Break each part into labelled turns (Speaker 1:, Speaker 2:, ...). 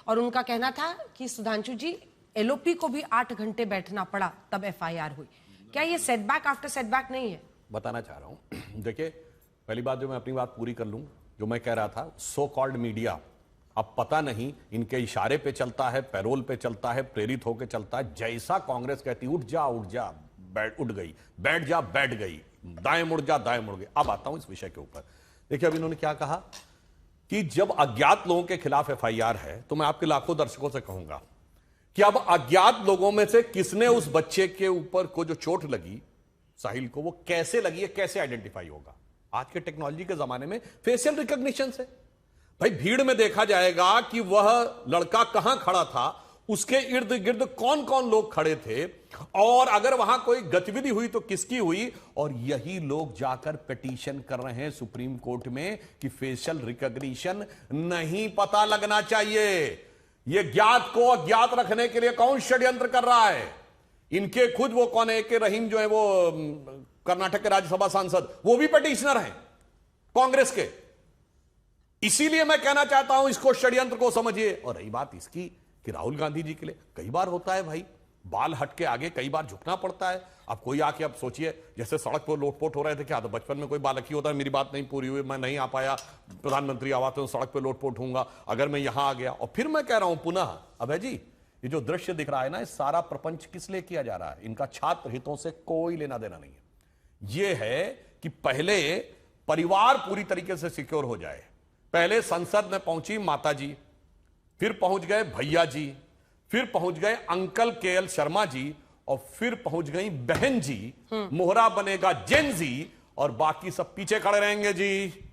Speaker 1: और उनका कहना था कि सुधांशु जी एलओपी को भी 8 घंटे बैठना पड़ा तब एफआईआर हुई। क्या ये सेटबैक आफ्टर सेटबैक नहीं है?
Speaker 2: बताना चाह रहा हूं। देखिए, पहली बात जो मैं अपनी बात पूरी कर लूं, जो मैं कह रहा था, सो कॉल्ड मीडिया अब पता नहीं इनके इशारे पे चलता है, पैरोल पे चलता है, प्रेरित होकर चलता है। जैसा कांग्रेस कहती उठ जा उठ गई, बैठ जा बैठ गई, दाएं मुड़ जा दाएं मुड़ गई। अब आता हूं इस विषय के ऊपर। देखिए, अब इन्होंने क्या कहा कि जब अज्ञात लोगों के खिलाफ एफआईआर है, तो मैं आपके लाखों दर्शकों से कहूंगा कि अब अज्ञात लोगों में से किसने उस बच्चे के ऊपर को जो चोट लगी साहिल को, वो कैसे लगी है, कैसे आइडेंटिफाई होगा? आज के टेक्नोलॉजी के जमाने में फेशियल रिकॉग्निशन से भाई भीड़ में देखा जाएगा कि वह लड़का कहां खड़ा था, उसके इर्द गिर्द कौन कौन लोग खड़े थे, और अगर वहां कोई गतिविधि हुई तो किसकी हुई। और यही लोग जाकर पिटीशन कर रहे हैं सुप्रीम कोर्ट में कि फेशियल रिकॉग्निशन नहीं पता लगना चाहिए। यह ज्ञात को अज्ञात रखने के लिए कौन षड्यंत्र कर रहा है? इनके खुद वो कौन है कि रहीम जो है वो कर्नाटक के राज्यसभा सांसद, वो भी पिटीशनर हैं कांग्रेस के। इसीलिए मैं कहना चाहता हूं इसको, षड्यंत्र को समझिए। और रही बात इसकी कि राहुल गांधी जी के लिए कई बार होता है भाई, बाल हट के आगे कई बार झुकना पड़ता है। अब कोई आके, अब सोचिए जैसे सड़क पर लोटपोट हो रहे थे, क्या तो बचपन में कोई बालक ही होता है, मेरी बात नहीं पूरी हुई, मैं नहीं आ पाया प्रधानमंत्री आवास में, सड़क पर लोटपोट होऊंगा, अगर मैं यहां आ गया। और फिर मैं कह रहा हूं पुनः, अभय जी ये जो दृश्य दिख रहा है ना, ये सारा प्रपंच किस लिए किया जा रहा है? इनका छात्र हितों से कोई लेना देना नहीं है। यह है कि पहले परिवार पूरी तरीके से सिक्योर हो जाए। पहले संसद में पहुंची माता जी, फिर पहुंच गए भैया जी, फिर पहुंच गए अंकल केएल शर्मा जी, और फिर पहुंच गई बहन जी। मोहरा बनेगा जेन जी, और बाकी सब पीछे खड़े रहेंगे जी।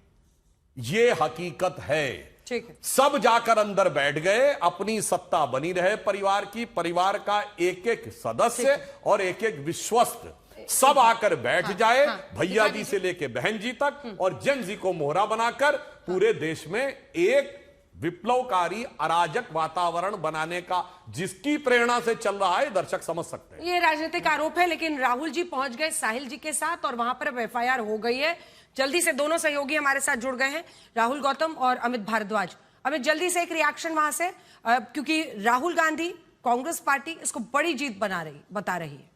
Speaker 2: ये हकीकत है।
Speaker 1: ठीक है।
Speaker 2: सब जाकर अंदर बैठ गए, अपनी सत्ता बनी रहे परिवार की, परिवार का एक एक सदस्य और एक एक विश्वस्त सब आकर बैठ जाए, भैया जी से लेके बहन जी तक, और जेन जी को मोहरा बनाकर पूरे देश में एक विप्लवकारी अराजक वातावरण बनाने का जिसकी प्रेरणा से चल रहा है, दर्शक समझ सकते हैं।
Speaker 1: ये राजनीतिक आरोप है, लेकिन राहुल जी पहुंच गए साहिल जी के साथ और वहां पर अब एफआईआर हो गई है। जल्दी से दोनों सहयोगी हमारे साथ जुड़ गए हैं, राहुल गौतम और अमित भारद्वाज। अमित, जल्दी से एक रिएक्शन वहां से, क्योंकि राहुल गांधी कांग्रेस पार्टी इसको बड़ी जीत बता रही है,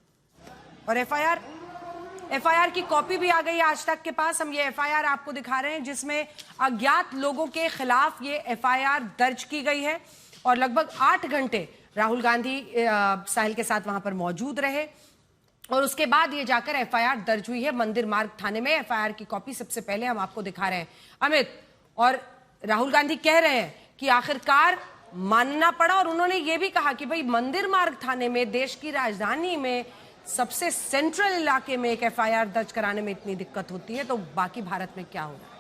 Speaker 1: और एफआईआर की कॉपी भी आ गई है आज तक के पास। हम ये एफआईआर आपको दिखा रहे हैं जिसमें अज्ञात लोगों के खिलाफ ये एफआईआर दर्ज की गई है, और लगभग 8 घंटे राहुल गांधी साहिल के साथ वहां पर मौजूद रहे, और उसके बाद ये जाकर एफआईआर दर्ज हुई है मंदिर मार्ग थाने में। एफआईआर की कॉपी सबसे पहले हम आपको दिखा रहे हैं अमित, और राहुल गांधी कह रहे हैं कि आखिरकार मानना पड़ा, और उन्होंने ये भी कहा कि भाई मंदिर मार्ग थाने में, देश की राजधानी में, सबसे सेंट्रल इलाके में एक एफआईआर दर्ज कराने में इतनी दिक्कत होती है, तो बाकी भारत में क्या होगा?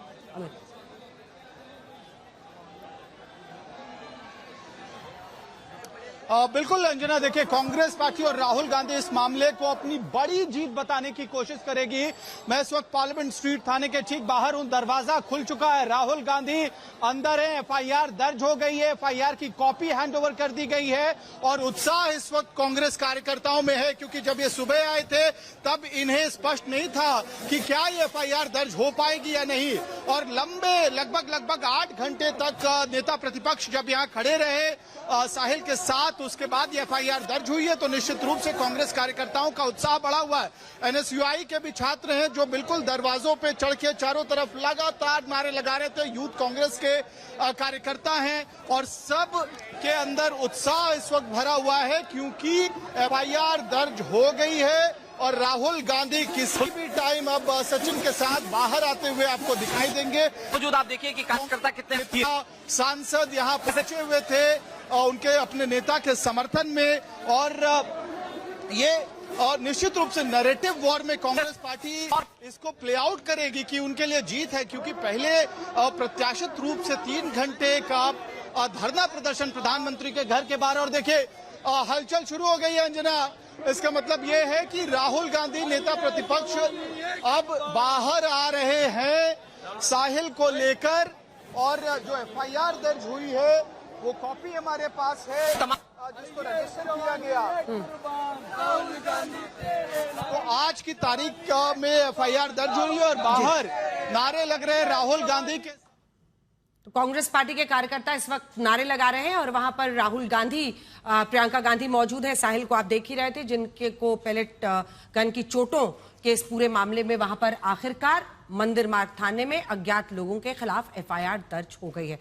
Speaker 3: बिल्कुल अंजना, देखिए कांग्रेस पार्टी और राहुल गांधी इस मामले को अपनी बड़ी जीत बताने की कोशिश करेगी। मैं इस वक्त पार्लियामेंट स्ट्रीट थाने के ठीक बाहर हूं, दरवाजा खुल चुका है, राहुल गांधी अंदर है, एफआईआर दर्ज हो गई है, एफआईआर की कॉपी हैंडओवर कर दी गई है, और उत्साह इस वक्त कांग्रेस कार्यकर्ताओं में है, क्योंकि जब ये सुबह आए थे तब इन्हें स्पष्ट नहीं था कि क्या ये एफआईआर दर्ज हो पाएगी या नहीं, और लंबे लगभग 8 घंटे तक नेता प्रतिपक्ष जब यहाँ खड़े रहे साहिल के साथ, उसके बाद ये एफआईआर दर्ज हुई है, तो निश्चित रूप से कांग्रेस कार्यकर्ताओं का उत्साह बढ़ा हुआ है। एनएसयूआई के भी छात्र हैं जो बिल्कुल दरवाजों पे चढ़ के चारों तरफ लगातार नारे लगा रहे थे। यूथ कांग्रेस के कार्यकर्ता हैं, और सब के अंदर उत्साह इस वक्त भरा हुआ है, क्योंकि एफआईआर दर्ज हो गई है, और राहुल गांधी किसी भी टाइम अब सचिन के साथ बाहर आते हुए आपको दिखाई देंगे।
Speaker 4: मौजूद आप देखिए कि कार्यकर्ता कितने
Speaker 3: सांसद यहाँ पहुंचे हुए थे उनके अपने नेता के समर्थन में, और निश्चित रूप से नैरेटिव वॉर में कांग्रेस पार्टी इसको प्ले आउट करेगी कि उनके लिए जीत है, क्योंकि पहले प्रत्याशित रूप से 3 घंटे का धरना प्रदर्शन प्रधानमंत्री के घर के बाहर, और देखिए हलचल शुरू हो गई है अंजना। इसका मतलब ये है कि राहुल गांधी नेता प्रतिपक्ष अब बाहर आ रहे हैं साहिल को लेकर, और जो एफआईआर दर्ज हुई है वो कॉपी हमारे पास है जिसको रजिस्टर किया गया। तो आज की तारीख में एफआईआर दर्ज हुई है, और बाहर नारे लग रहे हैं राहुल गांधी के।
Speaker 1: तो कांग्रेस पार्टी के कार्यकर्ता इस वक्त नारे लगा रहे हैं और वहां पर राहुल गांधी, प्रियंका गांधी मौजूद है। साहिल को आप देख ही रहे थे, जिनके को पैलेट गन की चोटों के इस पूरे मामले में वहां पर आखिरकार मंदिर मार्ग थाने में अज्ञात लोगों के खिलाफ एफआईआर दर्ज हो गई है।